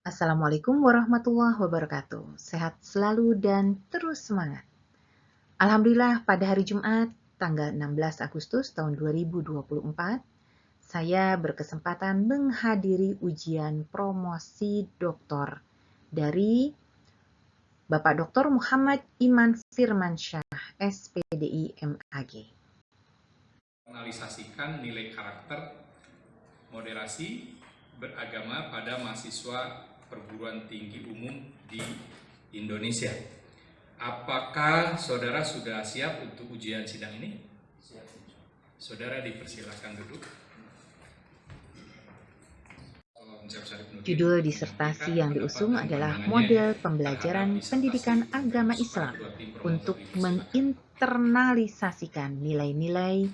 Assalamualaikum warahmatullahi wabarakatuh. Sehat selalu dan terus semangat. Alhamdulillah pada hari Jumat, tanggal 16 Agustus tahun 2024, saya berkesempatan menghadiri ujian promosi doktor dari Bapak Dr. Muhammad Iman Firmansyah, SPDI MAG. Analisasikan nilai karakter moderasi beragama pada mahasiswa perguruan tinggi umum di Indonesia. Apakah saudara sudah siap untuk ujian sidang ini? Siap. Saudara dipersilakan duduk. Judul disertasi yang diusung adalah model pembelajaran pendidikan agama Islam untuk menginternalisasikan nilai-nilai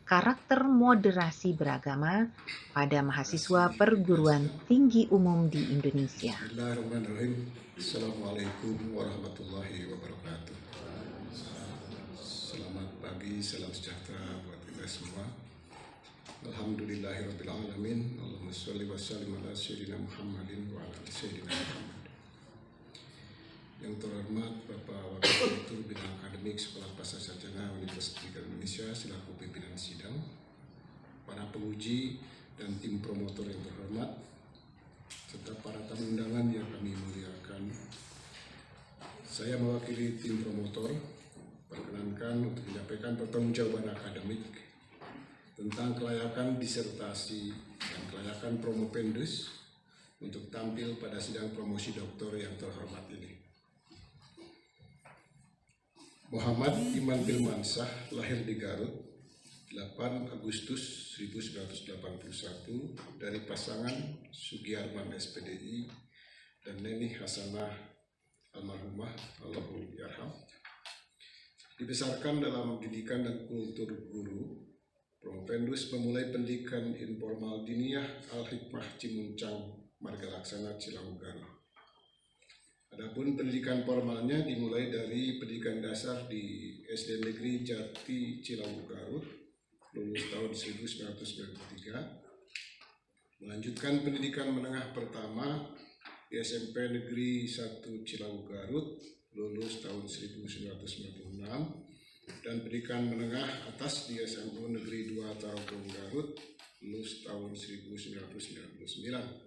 karakter moderasi beragama pada mahasiswa perguruan tinggi umum di Indonesia. Bismillahirrahmanirrahim. Assalamualaikum warahmatullahi wabarakatuh. Selamat pagi, salam sejahtera buat kita semua. Alhamdulillahirabbil alamin. Allahumma shalli wa sallim ala sayyidina Muhammadin wa ala sayyidina Muhammad. Yang terhormat Bapak Wakil Direktur Bidang Akademik Sekolah Pasca Sarjana Universitas Pendidikan Indonesia selaku pimpinan sidang, para penguji dan tim promotor yang terhormat, serta para tamu undangan yang kami muliakan. Saya mewakili tim promotor perkenankan untuk menyampaikan pertanggungjawaban akademik tentang kelayakan disertasi dan kelayakan promopendus untuk tampil pada sidang promosi doktor yang terhormat ini. Muhammad Iman Firmansyah lahir di Garut 8 Agustus 1981 dari pasangan Sugiarman SPDI dan Neni Hasanah almarhumah Allahu yarham. Dibesarkan dalam didikan dan kultur guru, Promopendus memulai pendidikan informal diniyah Al-Hikmah Cimuncang Marga Laksana Cilawu Garut. Adapun pendidikan formalnya dimulai dari pendidikan dasar di SD Negeri Jati Cilawu Garut, lulus tahun 1993, melanjutkan pendidikan menengah pertama di SMP Negeri 1 Cilawu Garut, lulus tahun 1996, dan pendidikan menengah atas di SMU Negeri 2 Tarogong Garut, lulus tahun 1999.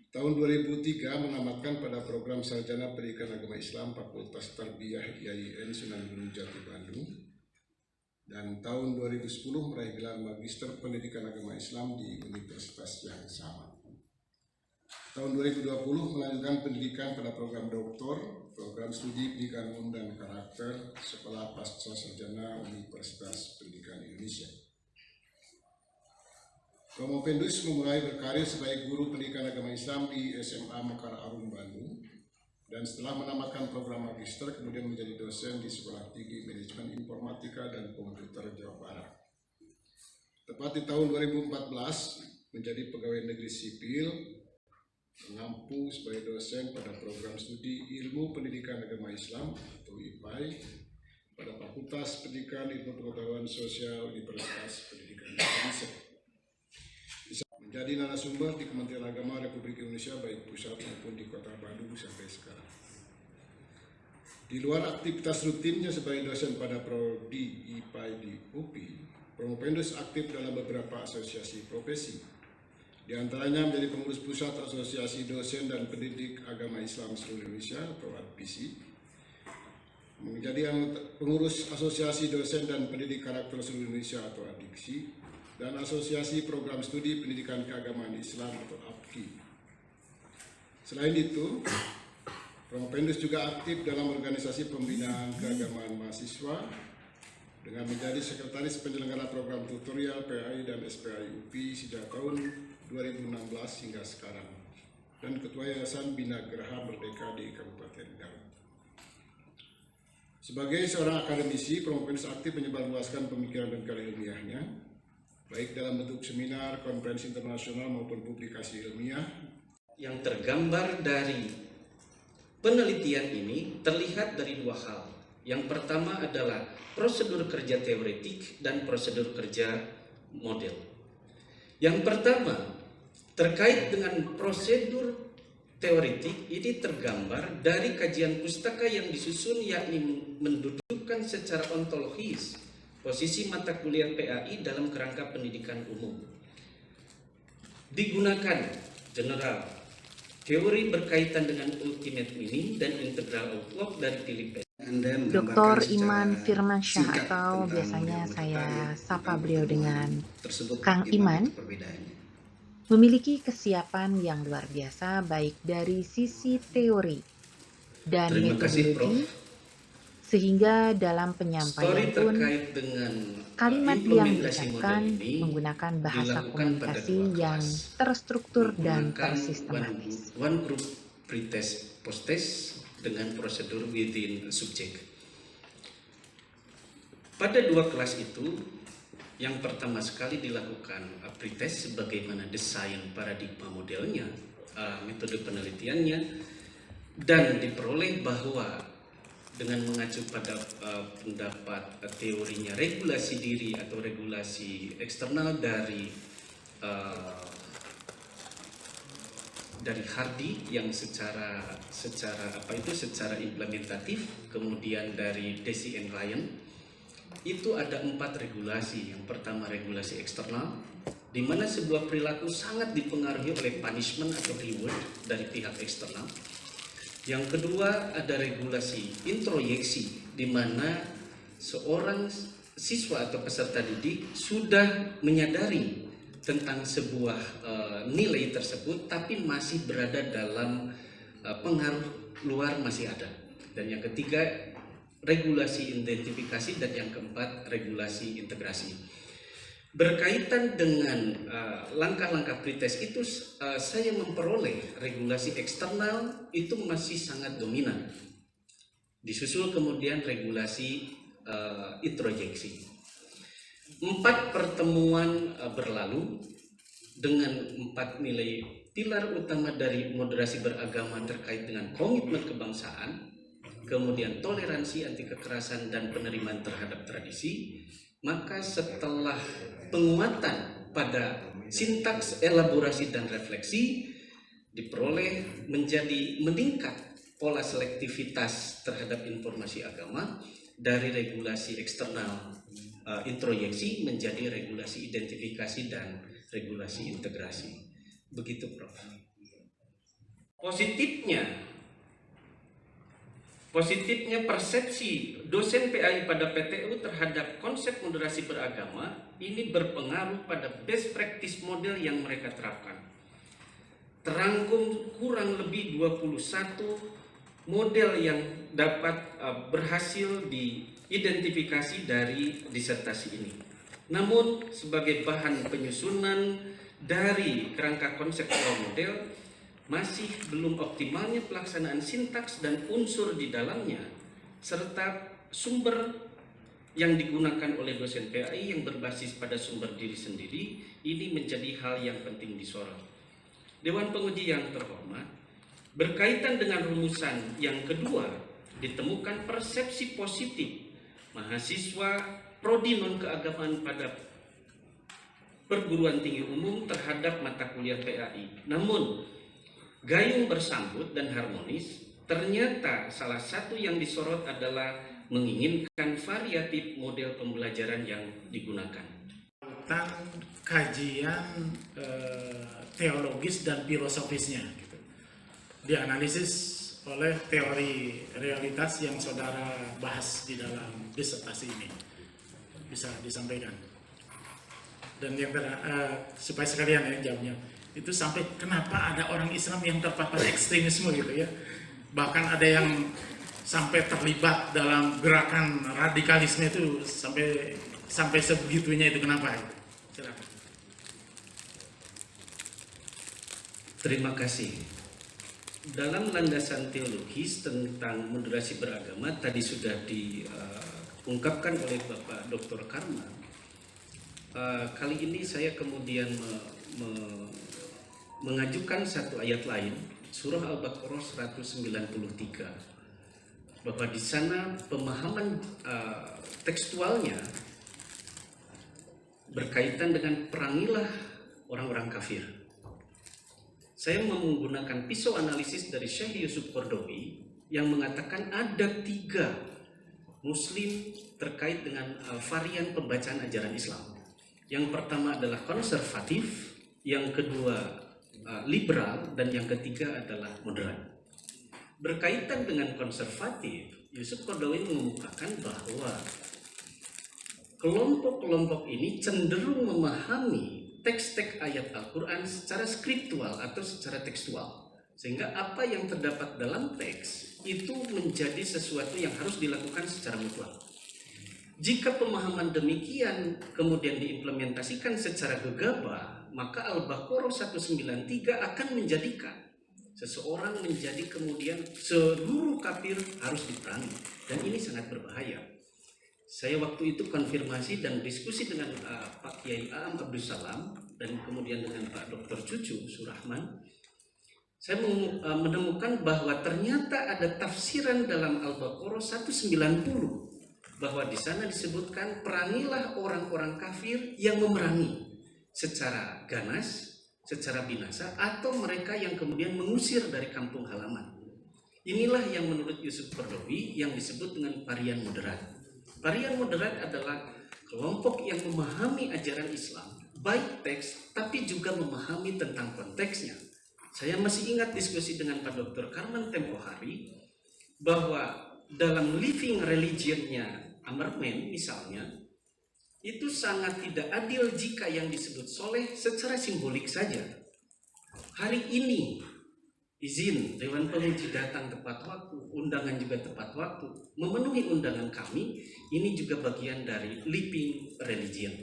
Tahun 2003 menamatkan pada program Sarjana Pendidikan Agama Islam Fakultas Tarbiyah IAIN Sunan Gunung Jati Bandung, dan tahun 2010 meraih gelar Magister Pendidikan Agama Islam di universitas yang sama. Tahun 2020 melanjutkan pendidikan pada program doktor, program studi pendidikan umum dan karakter Sekolah Pasca Sarjana Universitas Pendidikan Indonesia. Promopendus memulai berkarir sebagai guru pendidikan agama Islam di SMA Mekar Arum Bandung, dan setelah menamatkan program magister kemudian menjadi dosen di Sekolah Tinggi Manajemen Informatika dan Komputer Jawa Barat. Tepat di tahun 2014 menjadi pegawai negeri sipil, mengampu sebagai dosen pada program studi Ilmu Pendidikan Agama Islam atau IPAI pada Fakultas Pendidikan Ilmu Pengetahuan Sosial Universitas Pendidikan Indonesia. Menjadi narasumber di Kementerian Agama Republik Indonesia baik pusat maupun di Kota Bandung sampai sekarang. Di luar aktivitas rutinnya sebagai dosen pada prodi IPAI di UPI, Promopendus aktif dalam beberapa asosiasi profesi. Di antaranya menjadi pengurus pusat Asosiasi Dosen dan Pendidik Agama Islam Seluruh Indonesia atau ADPISI, menjadi pengurus Asosiasi Dosen dan Pendidik Karakter Seluruh Indonesia atau ADIKSI, dan Asosiasi Program Studi Pendidikan Keagamaan Islam atau APKI. Selain itu, Promopendus juga aktif dalam organisasi pembinaan keagamaan mahasiswa dengan menjadi sekretaris penyelenggara program tutorial PAI dan SPAI UPI sejak tahun 2016 hingga sekarang, dan Ketua Yayasan Bina Geraha Merdeka di Kabupaten Garut. Sebagai seorang akademisi, Promopendus aktif menyebarluaskan pemikiran dan karya ilmiahnya, baik dalam bentuk seminar, konferensi internasional maupun publikasi ilmiah. Yang tergambar dari penelitian ini terlihat dari dua hal. Yang pertama adalah prosedur kerja teoretik dan prosedur kerja model. Yang pertama terkait dengan prosedur teoretik ini tergambar dari kajian pustaka yang disusun, yakni mendudukkan secara ontologis posisi mata kuliah PAI dalam kerangka pendidikan umum. Digunakan general teori berkaitan dengan ultimate meaning dan integral outlook dari Philip P. Dr. Iman Firmansyah atau biasanya saya sapa beliau dengan Kang Iman, memiliki kesiapan yang luar biasa baik dari sisi teori dan Terima kasih, metodologi, sehingga dalam penyampaian pun terkait dengan kalimat yang implementasi diucapkan model ini menggunakan bahasa dilakukan komunikasi pada 2 yang kelas. terstruktur dan Menggunakan tersistematis. one group pretest post-test dengan prosedur within subject. Pada 2 kelas itu, yang pertama sekali dilakukan pretest sebagaimana desain paradigma modelnya, metode penelitiannya, dan diperoleh bahwa dengan mengacu pada pendapat teorinya regulasi diri atau regulasi eksternal dari Hardy yang secara implementatif, kemudian dari Deci and Ryan, itu ada 4 regulasi. Yang pertama regulasi eksternal, di mana sebuah perilaku sangat dipengaruhi oleh punishment atau reward dari pihak eksternal. Yang kedua ada regulasi introyeksi, di mana seorang siswa atau peserta didik sudah menyadari tentang sebuah nilai tersebut, tapi masih berada dalam pengaruh luar masih ada. Dan yang ketiga regulasi identifikasi, dan yang keempat regulasi integrasi. Berkaitan dengan langkah-langkah pretest itu, saya memperoleh regulasi eksternal itu masih sangat dominan. Disusul kemudian regulasi introjeksi. 4 pertemuan berlalu dengan 4 nilai pilar utama dari moderasi beragama terkait dengan komitmen kebangsaan, kemudian toleransi, anti kekerasan, dan penerimaan terhadap tradisi. Maka setelah penguatan pada sintaks, elaborasi, dan refleksi, diperoleh menjadi meningkat pola selektivitas terhadap informasi agama dari regulasi eksternal introyeksi menjadi regulasi identifikasi dan regulasi integrasi. Begitu, Prof. Positifnya persepsi dosen PAI pada PTU terhadap konsep moderasi beragama ini berpengaruh pada best practice model yang mereka terapkan. Terangkum kurang lebih 21 model yang dapat berhasil diidentifikasi dari disertasi ini. Namun sebagai bahan penyusunan dari kerangka konseptual model, masih belum optimalnya pelaksanaan sintaks dan unsur di dalamnya, serta sumber yang digunakan oleh dosen PAI yang berbasis pada sumber diri sendiri, ini menjadi hal yang penting disorot. Dewan Penguji yang terhormat, berkaitan dengan rumusan yang kedua, ditemukan persepsi positif mahasiswa prodi non-keagamaan pada perguruan tinggi umum terhadap mata kuliah PAI. Namun, gayung bersambut dan harmonis, ternyata salah satu yang disorot adalah menginginkan variatif model pembelajaran yang digunakan. Tentang kajian teologis dan filosofisnya, gitu. Dianalisis oleh teori realitas yang saudara bahas di dalam disertasi ini, bisa disampaikan. Dan yang supaya sekalian ya jawabnya, itu sampai kenapa ada orang Islam yang terpapar ekstremisme gitu ya, bahkan ada yang sampai terlibat dalam gerakan radikalisme itu sampai sebegitunya, itu kenapa? Silakan. Terima kasih. Dalam landasan teologis tentang moderasi beragama tadi sudah diungkapkan oleh Bapak Dr. Karma. Kali ini saya kemudian mengajukan satu ayat lain, surah Al-Baqarah 193, bahwa di sana pemahaman tekstualnya berkaitan dengan perangilah orang-orang kafir. saya menggunakan pisau analisis dari Syekh Yusuf Qaradawi yang mengatakan ada 3 Muslim terkait dengan varian pembacaan ajaran Islam. Yang pertama adalah konservatif, yang kedua liberal, dan yang ketiga adalah moderat. Berkaitan dengan konservatif, Yusuf Qaradawi mengemukakan bahwa kelompok-kelompok ini cenderung memahami teks-teks ayat Al-Quran secara skriptual atau secara tekstual, sehingga apa yang terdapat dalam teks itu menjadi sesuatu yang harus dilakukan secara mutlak. Jika pemahaman demikian kemudian diimplementasikan secara gegabah, maka Al-Baqarah 193 akan menjadikan seseorang menjadi kemudian seluruh kafir harus diperangi, dan ini sangat berbahaya. Saya waktu itu konfirmasi dan diskusi dengan Pak Kiai Aam Abdul Salam dan kemudian dengan Pak Dr. Cucu Surahman. Saya menemukan bahwa ternyata ada tafsiran dalam Al-Baqarah 190 bahwa di sana disebutkan perangilah orang-orang kafir yang memerangi secara ganas, secara binasa, atau mereka yang kemudian mengusir dari kampung halaman. Inilah yang menurut Yusuf Qaradawi yang disebut dengan varian moderat. Varian moderat adalah kelompok yang memahami ajaran Islam, baik teks tapi juga memahami tentang konteksnya. Saya masih ingat diskusi dengan Pak Dr. Karman tempo hari bahwa dalam living religionnya Amarmen misalnya, itu sangat tidak adil jika yang disebut soleh secara simbolik saja. Hari ini izin Dewan Penguji datang tepat waktu, undangan juga tepat waktu, memenuhi undangan kami, ini juga bagian dari living religion.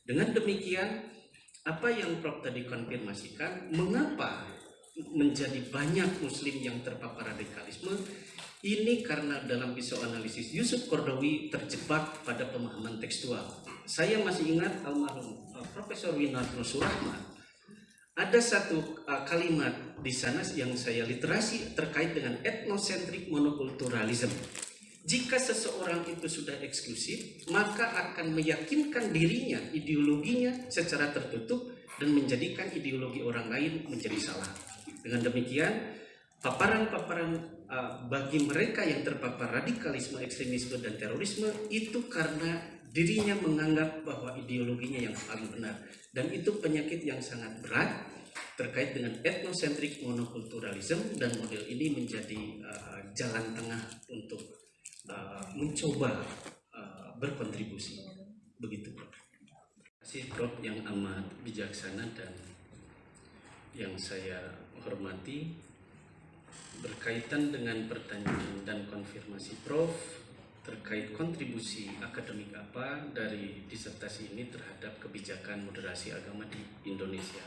Dengan demikian, apa yang Prof tadi konfirmasikan, mengapa menjadi banyak Muslim yang terpapar radikalisme, ini karena dalam pisau analisis Yusuf Qaradawi terjebak pada pemahaman tekstual. Saya masih ingat almarhum Profesor Winarno Surahman, ada satu kalimat di sana yang saya literasi terkait dengan etnocentric monokulturalism. Jika seseorang itu sudah eksklusif, maka akan meyakinkan dirinya, ideologinya secara tertutup dan menjadikan ideologi orang lain menjadi salah. Dengan demikian, paparan-paparan bagi mereka yang terpapar radikalisme, ekstremisme, dan terorisme itu karena dirinya menganggap bahwa ideologinya yang paling benar, dan itu penyakit yang sangat berat terkait dengan etnocentric monokulturalism, dan model ini menjadi jalan tengah untuk mencoba berkontribusi. Begitu, Prof. Terima kasih, Prof, yang amat bijaksana dan yang saya hormati. Berkaitan dengan pertanyaan dan konfirmasi Prof terkait kontribusi akademik apa dari disertasi ini terhadap kebijakan moderasi agama di Indonesia.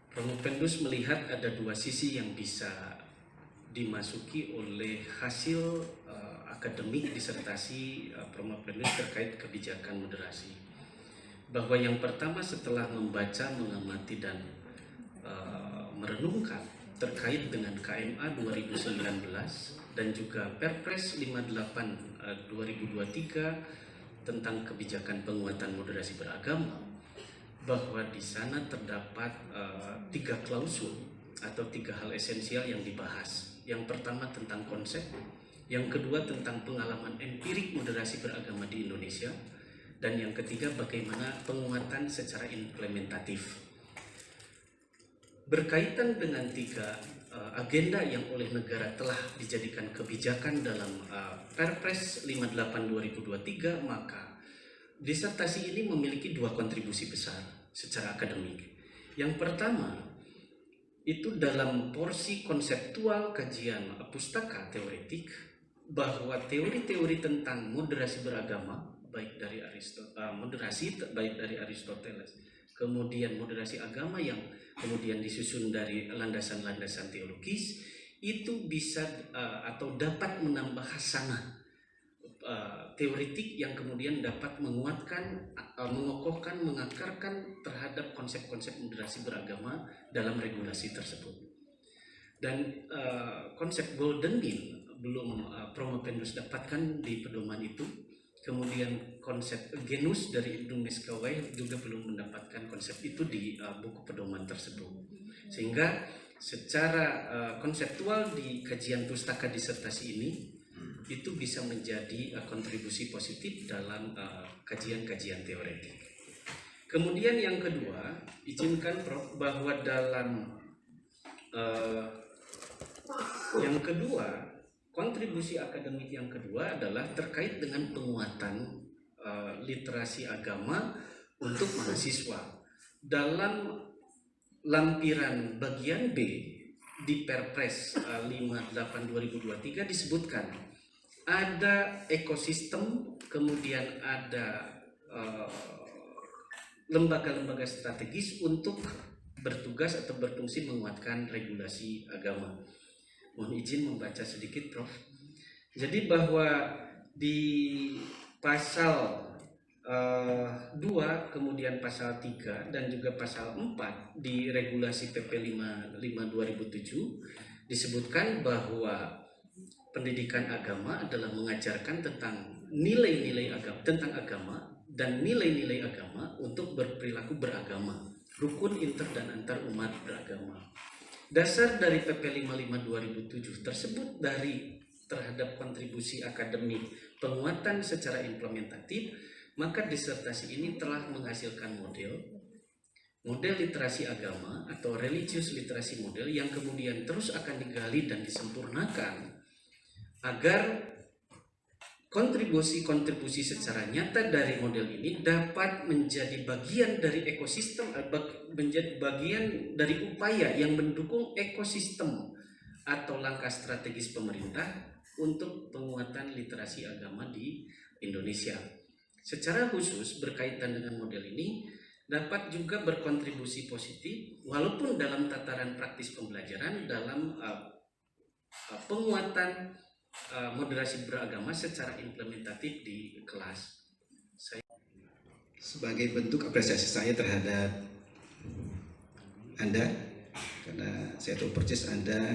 Promopendus melihat ada 2 sisi yang bisa dimasuki oleh hasil akademik disertasi Promopendus terkait kebijakan moderasi. Bahwa yang pertama, setelah membaca, mengamati, dan merenungkan terkait dengan KMA 2019 dan juga Perpres 58 2023 tentang kebijakan penguatan moderasi beragama, bahwa di sana terdapat 3 klausul atau 3 hal esensial yang dibahas. Yang pertama tentang konsep, yang kedua tentang pengalaman empirik moderasi beragama di Indonesia, dan yang ketiga bagaimana penguatan secara implementatif. Berkaitan dengan 3 agenda yang oleh negara telah dijadikan kebijakan dalam Perpres 58 2023, maka disertasi ini memiliki 2 kontribusi besar secara akademik. Yang pertama, itu dalam porsi konseptual kajian pustaka teoretik, bahwa teori-teori tentang moderasi beragama baik dari Aristoteles, kemudian moderasi agama yang kemudian disusun dari landasan-landasan teologis, itu bisa atau dapat menambah hasanah teoretik yang kemudian dapat menguatkan, mengokohkan, mengakarkan terhadap konsep-konsep moderasi beragama dalam regulasi tersebut. Dan konsep golden mean belum Promopendus dapatkan di pedoman itu, kemudian konsep genus dari Ibnu Miskawai juga belum mendapatkan konsep itu di buku pedoman tersebut. Sehingga secara konseptual di kajian pustaka disertasi ini itu bisa menjadi kontribusi positif dalam kajian-kajian teoretik. Kemudian yang kedua, izinkan Prof bahwa dalam yang kedua, kontribusi akademik yang kedua adalah terkait dengan penguatan literasi agama untuk mahasiswa. Dalam lampiran bagian B di Perpres 58/2023 disebutkan ada ekosistem, kemudian ada lembaga-lembaga strategis untuk bertugas atau berfungsi menguatkan regulasi agama. Mohon izin membaca sedikit, Prof. Jadi bahwa di pasal 2, kemudian pasal 3 dan juga pasal 4 di regulasi PP 55/2007 disebutkan bahwa pendidikan agama adalah mengajarkan tentang nilai-nilai agama, tentang agama dan nilai-nilai agama untuk berperilaku beragama, rukun inter dan antar umat beragama. Dasar dari PP 55/2007 tersebut dari terhadap kontribusi akademik penguatan secara implementatif, maka disertasi ini telah menghasilkan model literasi agama atau religious literacy model yang kemudian terus akan digali dan disempurnakan agar kontribusi secara nyata dari model ini dapat menjadi bagian dari ekosistem, menjadi bagian dari upaya yang mendukung ekosistem atau langkah strategis pemerintah untuk penguatan literasi agama di Indonesia. Secara khusus berkaitan dengan model ini dapat juga berkontribusi positif walaupun dalam tataran praktis pembelajaran dalam penguatan moderasi beragama secara implementatif di kelas. Sebagai bentuk apresiasi saya terhadap Anda, karena saya tahu persis Anda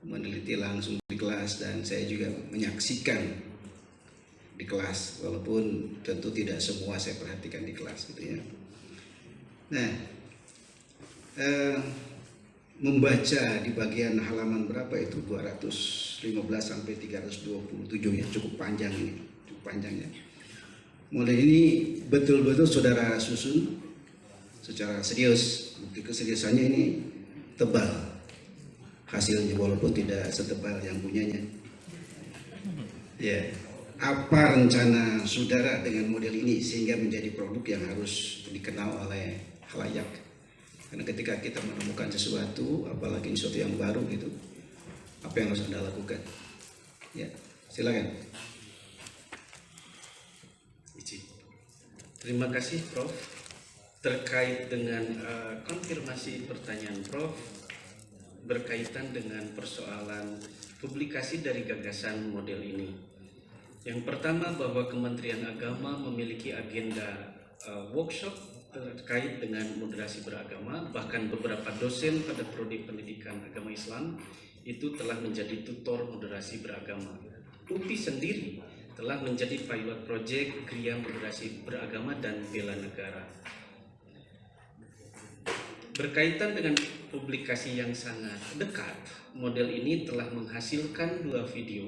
meneliti langsung di kelas dan saya juga menyaksikan di kelas, walaupun tentu tidak semua saya perhatikan di kelas gitu ya. Nah, membaca di bagian halaman berapa itu 215 sampai 327 ya, cukup panjang ini, cukup panjang ya. Mulai ini betul-betul saudara susun secara serius, bukti keseriusannya ini tebal hasilnya walaupun tidak setebal yang punyanya. Ya, apa rencana saudara dengan model ini sehingga menjadi produk yang harus dikenal oleh khalayak? Karena ketika kita menemukan sesuatu, apalagi sesuatu yang baru gitu, apa yang harus Anda lakukan? Ya, silakan. Terima kasih, Prof. Terkait dengan konfirmasi pertanyaan Prof berkaitan dengan persoalan publikasi dari gagasan model ini. Yang pertama bahwa Kementerian Agama memiliki agenda workshop terkait dengan moderasi beragama, bahkan beberapa dosen pada prodi pendidikan agama Islam itu telah menjadi tutor moderasi beragama. UPI sendiri telah menjadi pilot project Gria Moderasi Beragama dan Bela Negara. Berkaitan dengan publikasi yang sangat dekat, model ini telah menghasilkan 2 video,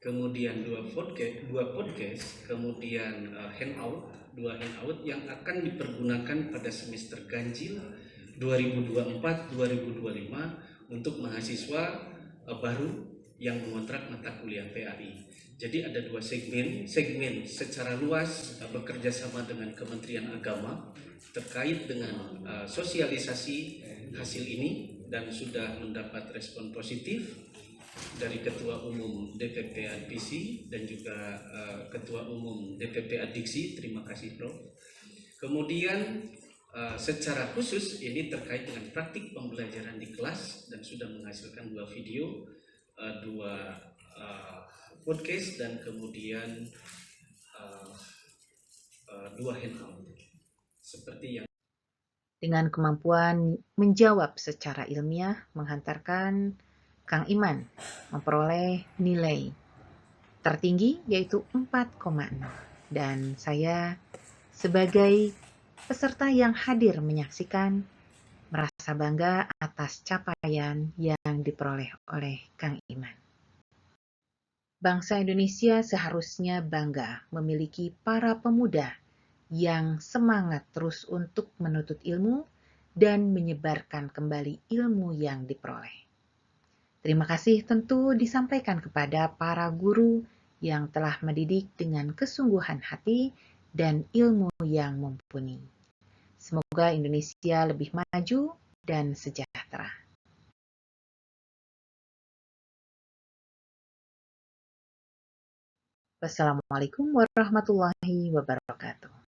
kemudian 2 podcast, kemudian handout, 2 handout yang akan dipergunakan pada semester ganjil 2024-2025 untuk mahasiswa baru yang mengontrak mata kuliah PAI. Jadi ada 2 segmen secara luas bekerja sama dengan Kementerian Agama terkait dengan sosialisasi hasil ini dan sudah mendapat respon positif dari Ketua Umum DPP Advisi dan juga Ketua Umum DPP Adiksi. Terima kasih, Prof. Kemudian secara khusus ini terkait dengan praktik pembelajaran di kelas dan sudah menghasilkan 2 video, 2 podcast dan kemudian 2 handout seperti yang Dengan kemampuan menjawab secara ilmiah menghantarkan Kang Iman memperoleh nilai tertinggi yaitu 4,6. Dan saya sebagai peserta yang hadir menyaksikan merasa bangga atas capaian yang diperoleh oleh Kang Iman. Bangsa Indonesia seharusnya bangga memiliki para pemuda yang semangat terus untuk menuntut ilmu dan menyebarkan kembali ilmu yang diperoleh. Terima kasih tentu disampaikan kepada para guru yang telah mendidik dengan kesungguhan hati dan ilmu yang mumpuni. Semoga Indonesia lebih maju dan sejahtera. Wassalamualaikum warahmatullahi wabarakatuh.